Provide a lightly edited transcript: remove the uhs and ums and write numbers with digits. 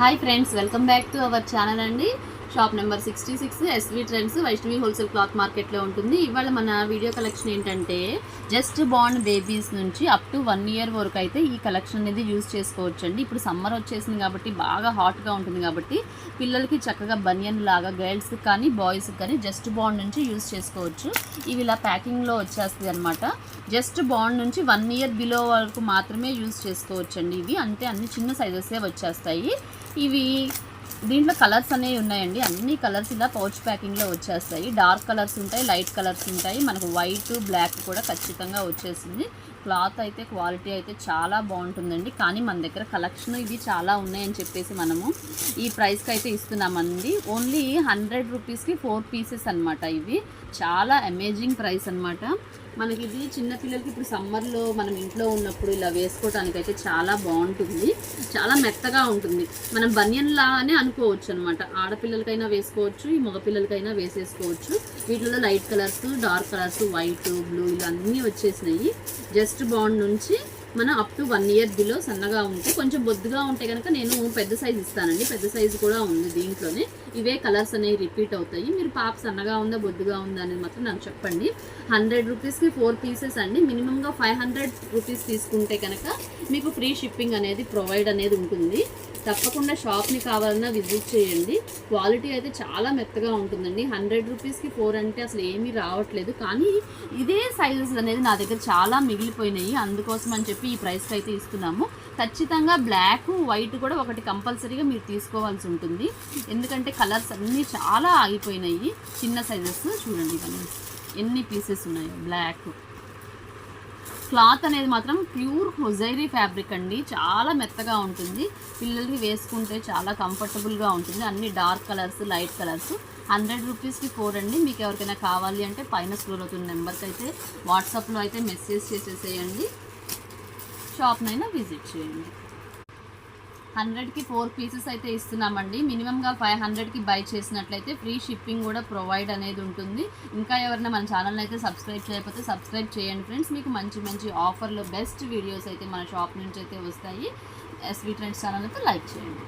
Hi friends, welcome back to our channel అండి. Shop number 66 SV trends Vaishnavi wholesale cloth మార్కెట్లో ఉంటుంది. ఇవాళ మన వీడియో కలెక్షన్ ఏంటంటే జస్ట్ బార్న్ బేబీస్ నుంచి అప్ టు 1 year వరకు అయితే ఈ కలెక్షన్ అనేది యూజ్ చేసుకోవచ్చు అండి. ఇప్పుడు సమ్మర్ వచ్చేసింది కాబట్టి బాగా హాట్గా ఉంటుంది కాబట్టి పిల్లలకి చక్కగా బనియన్ లాగా గర్ల్స్కి కానీ బాయ్స్కి కానీ జస్ట్ బార్న్ నుంచి యూజ్ చేసుకోవచ్చు. ఇవి ఇలా ప్యాకింగ్లో వచ్చేస్తుంది అనమాట. జస్ట్ బాండ్ నుంచి 1 year బిలో వరకు మాత్రమే యూజ్ చేసుకోవచ్చు అండి. ఇవి అంటే అన్ని చిన్న సైజెసే వచ్చేస్తాయి. ఇవి దీంట్లో కలర్స్ అనేవి ఉన్నాయండి. అన్ని కలర్స్ ఇలా పౌచ్ ప్యాకింగ్లో వచ్చేస్తాయి. డార్క్ కలర్స్ ఉంటాయి, లైట్ కలర్స్ ఉంటాయి. మనకు వైట్ బ్లాక్ కూడా ఖచ్చితంగా వచ్చేసింది. క్లాత్ అయితే క్వాలిటీ అయితే చాలా బాగుంటుందండి. కానీ మన దగ్గర కలెక్షన్ ఇవి చాలా ఉన్నాయని చెప్పేసి మనము ఈ ప్రైస్కి అయితే ఇస్తున్నామండి. ఓన్లీ 100 రూపీస్కి 4 pieces అనమాట. ఇవి చాలా అమేజింగ్ ప్రైస్ అనమాట. మనకి ఇది చిన్నపిల్లలకి ఇప్పుడు సమ్మర్లో మనం ఇంట్లో ఉన్నప్పుడు ఇలా వేసుకోవడానికి అయితే చాలా బాగుంటుంది. చాలా మెత్తగా ఉంటుంది. మనం బనియన్ లాగానే అనుకోవచ్చు అనమాట. ఆడపిల్లలకైనా వేసుకోవచ్చు, ఈ మగపిల్లలకైనా వేసేసుకోవచ్చు. వీటిలో light colours, dark colours, white, blue ఇలా అన్నీ వచ్చేసినాయి. జస్ట్ బాండ్ నుంచి మనం అప్ టు 1 year బిలో సన్నగా ఉంటే కొంచెం బొద్దుగా ఉంటే కనుక నేను పెద్ద సైజు ఇస్తానండి. పెద్ద సైజు కూడా ఉంది దీంట్లోనే. ఇవే కలర్స్ అనేవి రిపీట్ అవుతాయి. మీరు పాప సన్నగా ఉందా బొద్దుగా ఉందా అనేది మాత్రం నాకు చెప్పండి. 100 రూపీస్కి 4 pieces అండి. మినిమంగా 500 రూపీస్ తీసుకుంటే కనుక మీకు ఫ్రీ షిప్పింగ్ అనేది ప్రొవైడ్ అనేది ఉంటుంది. తప్పకుండా షాప్ని కావాలన్నా విజిట్ చేయండి. క్వాలిటీ అయితే చాలా మెత్తగా ఉంటుందండి. 100 రూపీస్కి 4 అంటే అసలు ఏమీ రావట్లేదు. కానీ ఇదే సైజెస్ అనేది నా దగ్గర చాలా మిగిలిపోయినాయి. అందుకోసం అని చెప్పి ఈ ప్రైస్కి అయితే ఇస్తున్నాము. ఖచ్చితంగా బ్లాక్, వైట్ కూడా ఒకటి కంపల్సరీగా మీరు తీసుకోవాల్సి ఉంటుంది. ఎందుకంటే కలర్స్ అన్నీ చాలా ఆగిపోయినాయి. చిన్న సైజెస్ చూడండి, ఇవన్నీ ఎన్ని పీసెస్ ఉన్నాయో. బ్లాక్ క్లాత్ అనేది మాత్రం ప్యూర్ హొజైరీ ఫ్యాబ్రిక్ అండి. చాలా మెత్తగా ఉంటుంది. పిల్లలకి వేసుకుంటే చాలా కంఫర్టబుల్గా ఉంటుంది. అన్ని డార్క్ కలర్స్, లైట్ కలర్స్. 100 రూపీస్కి 4 అండి. మీకు ఎవరికైనా కావాలి అంటే పైన స్క్రోల్ అవుతున్న నెంబర్కి అయితే వాట్సాప్లో అయితే మెసేజ్ చేసేసేయండి. షాప్నైనా విజిట్ చేయండి. 100కి 4 pieces అయితే ఇస్తున్నామండి. మినిమంగా 500కి బై చేసినట్లయితే ఫ్రీ షిప్పింగ్ కూడా ప్రొవైడ్ అనేది ఉంటుంది. ఇంకా ఎవరైనా మన ఛానల్ని అయితే సబ్స్క్రైబ్ చేయకపోతే సబ్స్క్రైబ్ చేయండి ఫ్రెండ్స్. మీకు మంచి మంచి ఆఫర్లో బెస్ట్ వీడియోస్ అయితే మన షాప్ నుంచి అయితే వస్తాయి. ఎస్వి ట్రెండ్స్ ఛానల్ అయితే లైక్ చేయండి.